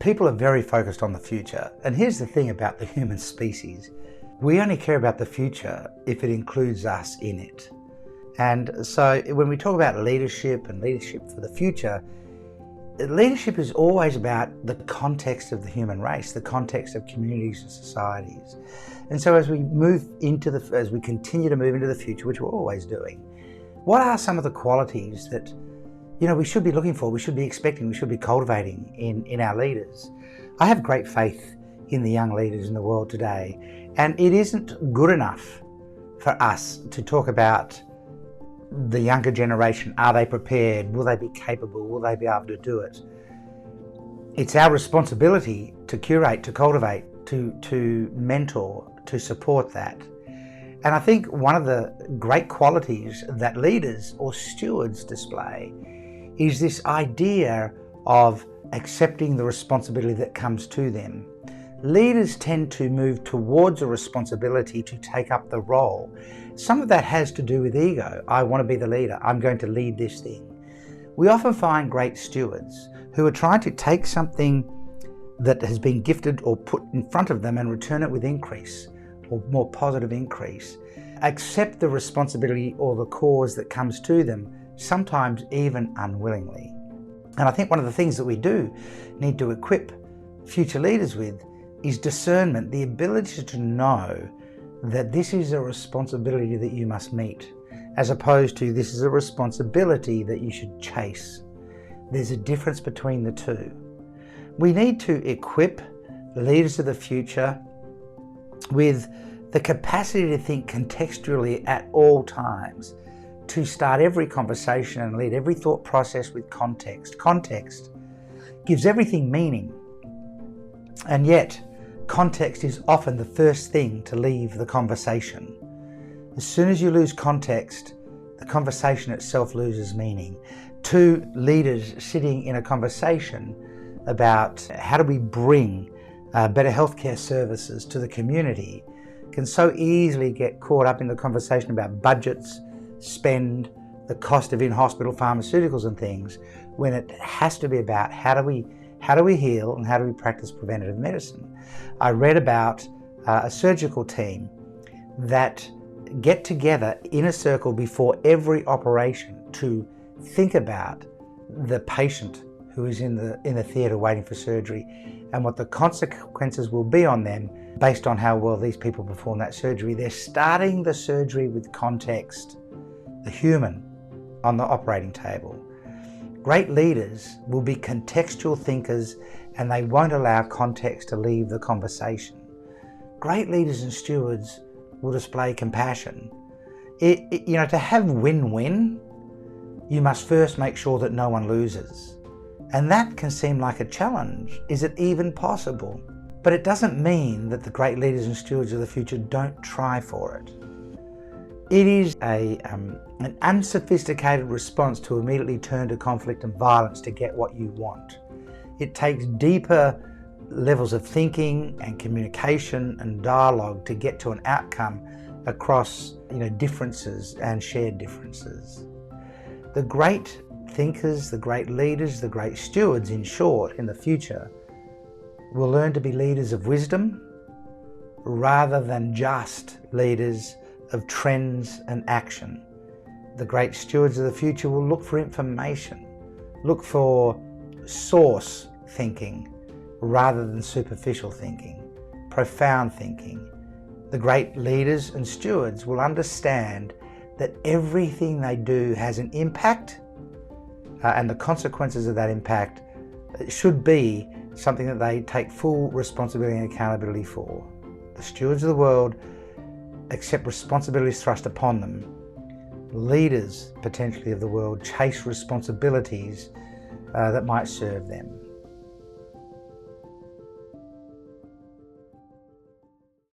People are very focused on the future. And here's the thing about the human species. We only care about the future if it includes us in it. And so when we talk about leadership and leadership for the future, leadership is always about the context of the human race, the context of communities and societies. And so as we continue to move into the future, which we're always doing, what are some of the qualities that we should be looking for, we should be expecting, we should be cultivating in our leaders? I have great faith in the young leaders in the world today, and it isn't good enough for us to talk about the younger generation. Are they prepared? Will they be capable? Will they be able to do it? It's our responsibility to curate, to cultivate, to mentor, to support that. And I think one of the great qualities that leaders or stewards display is this idea of accepting the responsibility that comes to them. Leaders tend to move towards a responsibility to take up the role. Some of that has to do with ego. I want to be the leader. I'm going to lead this thing. We often find great stewards who are trying to take something that has been gifted or put in front of them and return it with increase, or more positive increase. Accept the responsibility or the cause that comes to them, sometimes even unwillingly. And I think one of the things that we do need to equip future leaders with is discernment, the ability to know that this is a responsibility that you must meet, as opposed to this is a responsibility that you should chase. There's a difference between the two. We need to equip the leaders of the future with the capacity to think contextually at all times, to start every conversation and lead every thought process with context. Context gives everything meaning, and yet context is often the first thing to leave the conversation. As soon as you lose context, the conversation itself loses meaning. Two leaders sitting in a conversation about how do we bring better healthcare services to the community can so easily get caught up in the conversation about budgets, spend, the cost of in-hospital pharmaceuticals and things, when it has to be about how do we heal and how do we practice preventative medicine. I read about a surgical team that get together in a circle before every operation to think about the patient who is in the theatre waiting for surgery and what the consequences will be on them based on how well these people perform that surgery. They're starting the surgery with context, the human on the operating table. Great leaders will be contextual thinkers, and they won't allow context to leave the conversation. Great leaders and stewards will display compassion. To have win-win, you must first make sure that no one loses. And that can seem like a challenge. Is it even possible? But it doesn't mean that the great leaders and stewards of the future don't try for it. It is an unsophisticated response to immediately turn to conflict and violence to get what you want. It takes deeper levels of thinking and communication and dialogue to get to an outcome across differences and shared differences. The great thinkers, the great leaders, the great stewards, in short, in the future, will learn to be leaders of wisdom rather than just leaders of trends and action. The great stewards of the future will look for information, look for source thinking rather than superficial thinking, profound thinking. The great leaders and stewards will understand that everything they do has an impact, and the consequences of that impact should be something that they take full responsibility and accountability for. The stewards of the world accept responsibilities thrust upon them. Leaders, potentially, of the world chase responsibilities that might serve them.